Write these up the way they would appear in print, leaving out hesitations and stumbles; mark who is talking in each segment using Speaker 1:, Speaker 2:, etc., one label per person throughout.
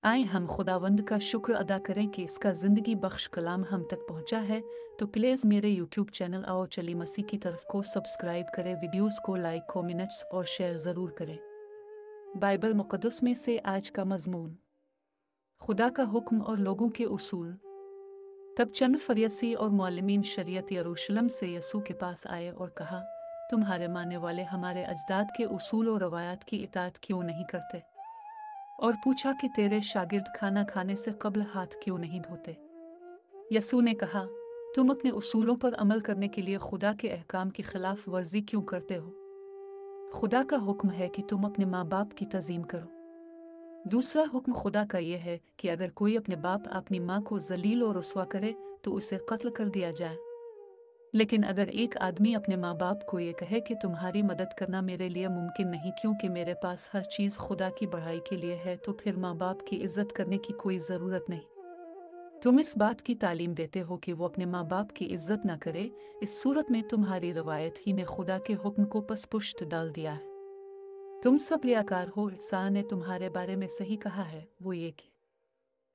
Speaker 1: आए हम खुदावंद का शुक्र अदा करें कि इसका ज़िंदगी बख्श कलाम हम तक पहुंचा है। तो प्लीज़ मेरे यूट्यूब चैनल आओ चली मसीह की तरफ को सब्सक्राइब करें, वीडियोस को लाइक, कमेंट्स और शेयर ज़रूर करें। बाइबल मुक़द्दस में से आज का मज़मून, खुदा का हुक्म और लोगों के उसूल। तब चंद फरीसी और मुअल्लिमीन शरीयत यरूशलेम से यीशु के पास आए और कहा, तुम्हारे मानने वाले हमारे अजदाद के उसूल और रवायात की इताअत क्यों नहीं करते? और पूछा कि तेरे शागिर्द खाना खाने से कब्ल हाथ क्यों नहीं धोते? यीशु ने कहा, तुम अपने उसूलों पर अमल करने के लिए खुदा के अहकाम की खिलाफ वर्जी क्यों करते हो? खुदा का हुक्म है कि तुम अपने माँ बाप की तज़ीम करो। दूसरा हुक्म खुदा का यह है कि अगर कोई अपने बाप अपनी माँ को जलील और रुस्वा करे तो उसे कत्ल कर दिया जाए। लेकिन अगर एक आदमी अपने माँ बाप को ये कहे कि तुम्हारी मदद करना मेरे लिए मुमकिन नहीं क्योंकि मेरे पास हर चीज़ खुदा की बढ़ाई के लिए है, तो फिर माँ बाप की इज्जत करने की कोई ज़रूरत नहीं। तुम इस बात की तालीम देते हो कि वो अपने माँ बाप की इज्जत न करे। इस सूरत में तुम्हारी रवायत ही ने खुदा के हुक्म को पसपुश्त डाल दिया है। तुम सब रियाकार हो। ईसा ने तुम्हारे बारे में सही कहा है, वो ये कि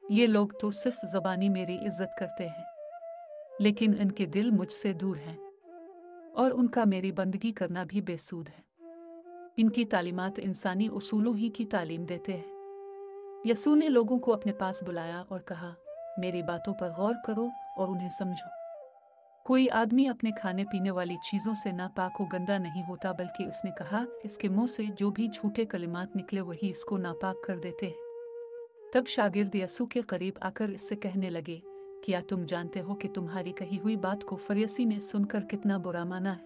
Speaker 1: ये लोग तो सिर्फ ज़बानी मेरी इज्जत करते हैं, लेकिन इनके दिल मुझसे दूर हैं और उनका मेरी बंदगी करना भी बेसूद है। इनकी तालीमात इंसानी उसूलों ही की तालीम देते हैं। यीशु ने लोगों को अपने पास बुलाया और कहा, मेरी बातों पर गौर करो और उन्हें समझो। कोई आदमी अपने खाने पीने वाली चीज़ों से नापाक व गंदा नहीं होता, बल्कि उसने कहा, इसके मुंह से जो भी झूठे कलिमात निकले वही इसको नापाक कर देते हैं। तब शागिर्द यीशु के करीब आकर इससे कहने लगे, क्या तुम जानते हो कि तुम्हारी कही हुई बात को फरीसी ने सुनकर कितना बुरा माना है?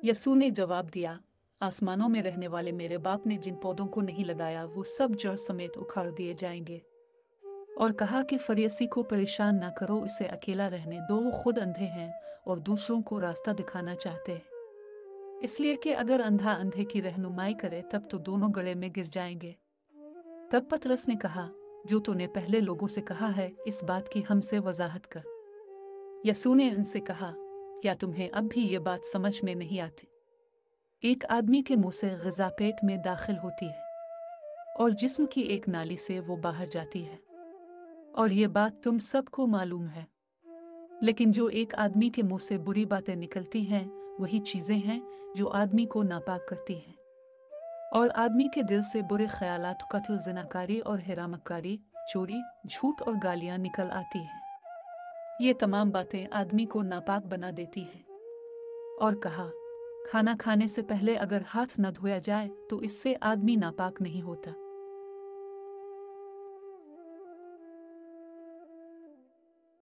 Speaker 1: यीशु ने जवाब दिया, आसमानों में रहने वाले मेरे बाप ने जिन पौधों को नहीं लगाया वो सब जड़ समेत उखाड़ दिए जाएंगे। और कहा कि फरीसी को परेशान ना करो, इसे अकेला रहने दो, वो खुद अंधे हैं और दूसरों को रास्ता दिखाना चाहते हैं। इसलिए कि अगर अंधा अंधे की रहनुमाई करे तब तो दोनों गले में गिर जाएंगे। तब पतरस ने कहा, जो तूने पहले लोगों से कहा है इस बात की हमसे वजाहत कर। यीशु ने उनसे कहा, क्या तुम्हें अब भी ये बात समझ में नहीं आती? एक आदमी के मुंह से ग़िज़ा पेट में दाखिल होती है और जिस्म की एक नाली से वो बाहर जाती है, और ये बात तुम सबको मालूम है। लेकिन जो एक आदमी के मुंह से बुरी बातें निकलती हैं वही चीज़ें हैं जो आदमी को नापाक करती हैं। और आदमी के दिल से बुरे ख्यालात, कत्ल, ज़िनाकारी और हिरामतकारी, चोरी, झूठ और गालियाँ निकल आती हैं। ये तमाम बातें आदमी को नापाक बना देती हैं। और कहा, खाना खाने से पहले अगर हाथ न धोया जाए तो इससे आदमी नापाक नहीं होता।